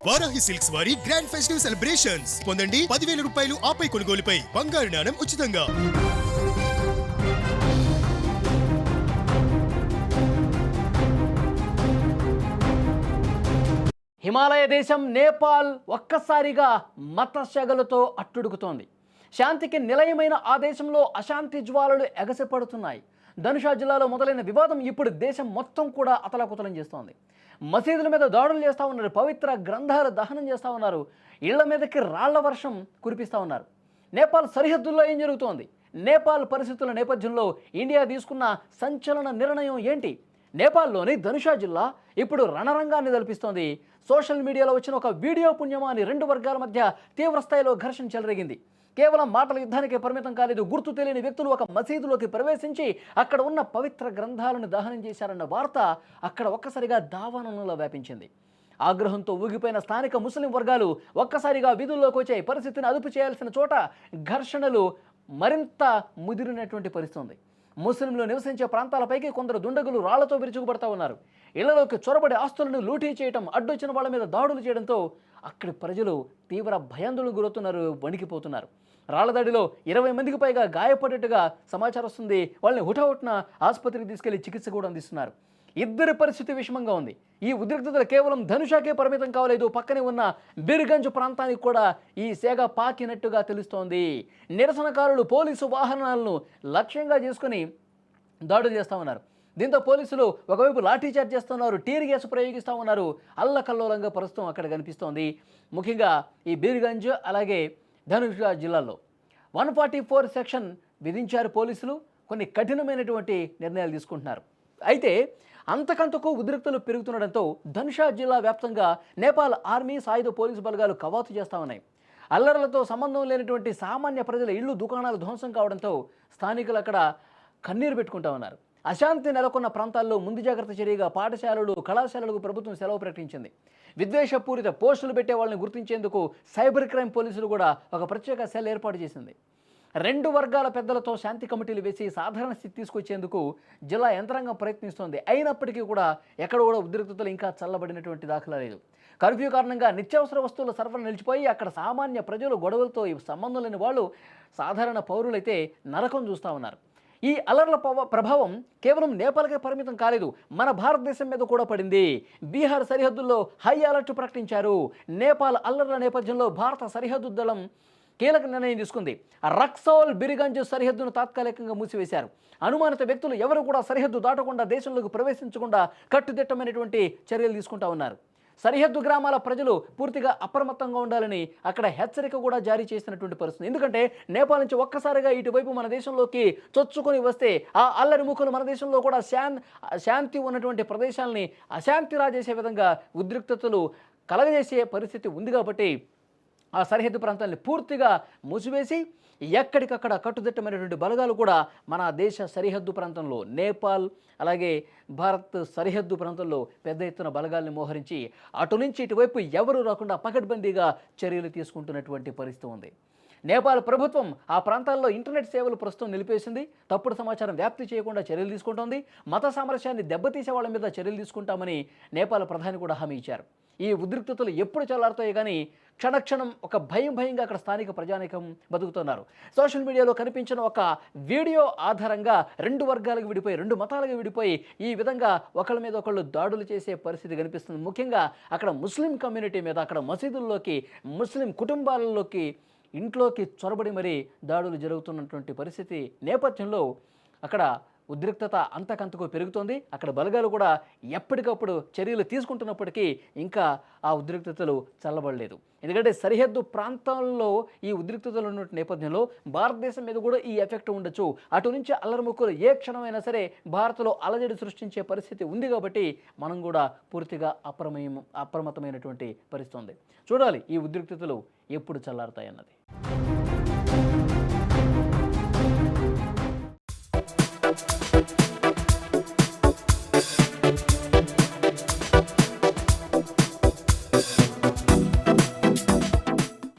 Varahi silks వారి grand festive celebrations పొందండి 10,000 రూపాయలు ఆపై కొనుగోలుపై బంగారు నాణెం ఉచితంగా. హిమాలయ దేశం నేపాల్ ఒక్కసారిగా మత సెగలతో అట్టుడుకుతోంది. శాంతికి నిలయమైన ఆ దేశంలో అశాంతి జ్వాలలు ఎగసిపడుతున్నాయి. ధనుషా జిల్లాలో మొదలైన వివాదం ఇప్పుడు దేశం మొత్తం కూడా అతలాకుతలం చేస్తోంది. మసీదుల మీద దాడులు చేస్తూ ఉన్నారు, పవిత్ర గ్రంథాలు దహనం చేస్తూ ఉన్నారు, ఇళ్ల మీదకి రాళ్ల వర్షం కురిపిస్తూ ఉన్నారు. నేపాల్ సరిహద్దుల్లో ఏం జరుగుతోంది? నేపాల్ పరిస్థితుల నేపథ్యంలో ఇండియా తీసుకున్న సంచలన నిర్ణయం ఏంటి? నేపాల్లోని ధనుషా జిల్లా ఇప్పుడు రణరంగాన్ని తలపిస్తోంది. సోషల్ మీడియాలో వచ్చిన ఒక వీడియో పుణ్యమా అని రెండు వర్గాల మధ్య తీవ్రస్థాయిలో ఘర్షణ చెలరేగింది. కేవలం మాటల యుద్ధానికే పరిమితం కాలేదు. గుర్తు తెలియని వ్యక్తులు ఒక మసీదులోకి ప్రవేశించి అక్కడ ఉన్న పవిత్ర గ్రంథాలను దహనం చేశారన్న వార్త అక్కడ ఒక్కసారిగా దావానంలో వ్యాపించింది. ఆగ్రహంతో ఊగిపోయిన స్థానిక ముస్లిం వర్గాలు ఒక్కసారిగా వీధుల్లోకి వచ్చే పరిస్థితిని అదుపు చేయాల్సిన చోట ఘర్షణలు మరింత ముదిరినటువంటి పరిస్థితి. ముస్లింలు నివసించే ప్రాంతాలపైకి కొందరు దుండగులు రాళ్లతో విరుచుకుపడతా ఉన్నారు. ఇళ్లలోకి చొరబడి ఆస్తులను లూటీ చేయడం, అడ్డొచ్చిన వాళ్ళ మీద దాడులు చేయడంతో అక్కడి ప్రజలు తీవ్ర భయాందోళనకు గురవుతున్నారు, వణికిపోతున్నారు. రాళ్లదాడిలో 20 మందికి పైగా గాయపడేట్టుగా సమాచారం వస్తుంది. వాళ్ళని హుటాహుటిన ఆసుపత్రికి తీసుకెళ్లి చికిత్స కూడా అందిస్తున్నారు. ఇద్దరి పరిస్థితి విషమంగా ఉంది. ఈ ఉద్రిక్తతలు కేవలం ధనుషాకే పరిమితం కావలేదు, పక్కనే ఉన్న బీర్గంజ్ ప్రాంతానికి కూడా ఈ సేగ పాకినట్టుగా తెలుస్తోంది. నిరసనకారులు పోలీసు వాహనాలను లక్ష్యంగా చేసుకుని దాడులు చేస్తూ ఉన్నారు. దీంతో పోలీసులు ఒకవైపు లాఠీచార్జ్ చేస్తున్నారు, టీర్ గ్యాస్ ప్రయోగిస్తూ ఉన్నారు. అల్లకల్లోలంగా ప్రస్తుతం అక్కడ కనిపిస్తోంది. ముఖ్యంగా ఈ బీర్గంజ్ అలాగే ధనుషా జిల్లాలో 144 సెక్షన్ విధించారు పోలీసులు. కొన్ని కఠినమైనటువంటి నిర్ణయాలు తీసుకుంటున్నారు. అయితే అంతకంతకు ఉద్రిక్తలు పెరుగుతుండడంతో ధనుషా జిల్లా వ్యాప్తంగా నేపాల్ ఆర్మీ, సాయుధ పోలీసు బలగాలు కవాతు చేస్తూ ఉన్నాయి. అల్లర్లతో సంబంధం లేనటువంటి సామాన్య ప్రజల ఇళ్లు, దుకాణాలు ధ్వంసం కావడంతో స్థానికులు అక్కడ కన్నీరు పెట్టుకుంటా ఉన్నారు. అశాంతి నెలకొన్న ప్రాంతాల్లో ముందు జాగ్రత్త చర్యగా పాఠశాలలు, కళాశాలలకు ప్రభుత్వం సెలవు ప్రకటించింది. విద్వేషపూరిత పోస్టులు పెట్టే వాళ్ళని గుర్తించేందుకు సైబర్ క్రైమ్ పోలీసులు కూడా ఒక ప్రత్యేక సెల్ ఏర్పాటు చేసింది. రెండు వర్గాల పెద్దలతో శాంతి కమిటీలు వేసి సాధారణ స్థితి తీసుకొచ్చేందుకు జిల్లా యంత్రాంగం ప్రయత్నిస్తోంది. అయినప్పటికీ కూడా ఎక్కడ కూడా ఉద్రిక్తతలు ఇంకా చల్లబడినటువంటి దాఖలా లేదు. కర్ఫ్యూ కారణంగా నిత్యావసర వస్తువుల సరఫరా నిలిచిపోయి అక్కడ సామాన్య ప్రజలు, గొడవలతో సంబంధం లేని వాళ్ళు, సాధారణ పౌరులైతే నరకం చూస్తూ ఉన్నారు. ఈ అల్లర్ల ప్రభావం కేవలం నేపాల్కే పరిమితం కాలేదు, మన భారతదేశం మీద కూడా పడింది. బీహార్ సరిహద్దుల్లో హై అలర్ట్ ప్రకటించారు. నేపాల్ అల్లర్ల నేపథ్యంలో భారత సరిహద్దు దళం కీలక నిర్ణయం తీసుకుంది. రక్సౌల్, బిరిగంజ్ సరిహద్దును తాత్కాలికంగా మూసివేశారు. అనుమానిత వ్యక్తులు ఎవరు కూడా సరిహద్దు దాటకుండా దేశంలోకి ప్రవేశించకుండా కట్టుదిట్టమైనటువంటి చర్యలు తీసుకుంటా ఉన్నారు. సరిహద్దు గ్రామాల ప్రజలు పూర్తిగా అప్రమత్తంగా ఉండాలని అక్కడ హెచ్చరిక కూడా జారీ చేసినటువంటి పరిస్థితి. ఎందుకంటే నేపాల్ నుంచి ఒక్కసారిగా ఇటువైపు మన దేశంలోకి చొచ్చుకొని వస్తే ఆ అల్లరి ముఖులు మన దేశంలో కూడా శాంతి ఉన్నటువంటి ప్రదేశాలని అశాంతి రాజేసే విధంగా ఉద్రిక్తతలు కలగజేసే పరిస్థితి ఉంది. కాబట్టి ఆ సరిహద్దు ప్రాంతాన్ని పూర్తిగా మూసివేసి ఎక్కడికక్కడ కట్టుదిట్టమైనటువంటి బలగాలు కూడా మన దేశ సరిహద్దు ప్రాంతంలో, నేపాల్ అలాగే భారత్ సరిహద్దు ప్రాంతంలో పెద్ద ఎత్తున బలగాల్ని మోహరించి అటు నుంచి ఇటువైపు ఎవరు రాకుండా పకడ్బందీగా చర్యలు తీసుకుంటున్నటువంటి పరిస్థితి ఉంది. నేపాల్ ప్రభుత్వం ఆ ప్రాంతాల్లో ఇంటర్నెట్ సేవలు ప్రస్తుతం నిలిపేసింది. తప్పుడు సమాచారం వ్యాప్తి చేయకుండా చర్యలు తీసుకుంటోంది. మత సామరస్యాన్ని దెబ్బతీసే వాళ్ళ మీద చర్యలు తీసుకుంటామని నేపాల్ ప్రధాని కూడా హామీ ఇచ్చారు. ఈ ఉద్రిక్తతలు ఎప్పుడు చల్లారుతాయి కానీ క్షణక్షణం ఒక భయంగా అక్కడ స్థానిక ప్రజానీకం బతుకుతున్నారు. సోషల్ మీడియాలో కనిపించిన ఒక వీడియో ఆధారంగా రెండు వర్గాలకు విడిపోయి, రెండు మతాలకు విడిపోయి ఈ విధంగా ఒకళ్ళ మీద ఒకళ్ళు దాడులు చేసే పరిస్థితి కనిపిస్తుంది. ముఖ్యంగా అక్కడ ముస్లిం కమ్యూనిటీ మీద, అక్కడ మసీదుల్లోకి, ముస్లిం కుటుంబాలలోకి, ఇంట్లోకి చొరబడి మరీ దాడులు జరుగుతున్నటువంటి పరిస్థితి నేపథ్యంలో అక్కడ ఉద్రిక్తత అంతకంతకు పెరుగుతోంది. అక్కడ బలగాలు కూడా ఎప్పటికప్పుడు చర్యలు తీసుకుంటున్నప్పటికీ ఇంకా ఆ ఉద్రిక్తతలు చల్లబడలేదు. ఎందుకంటే సరిహద్దు ప్రాంతాల్లో ఈ ఉద్రిక్తతలు ఉన్న నేపథ్యంలో భారతదేశం మీద కూడా ఈ ఎఫెక్ట్ ఉండొచ్చు. అటు నుంచి అల్లరిముక్కులు ఏ క్షణమైనా సరే భారత్లో అలజడి సృష్టించే పరిస్థితి ఉంది. కాబట్టి మనం కూడా పూర్తిగా అప్రమత్తమైనటువంటి పరిస్థితి ఉంది. చూడాలి ఈ ఉద్రిక్తతలు ఎప్పుడు చల్లారుతాయన్నది.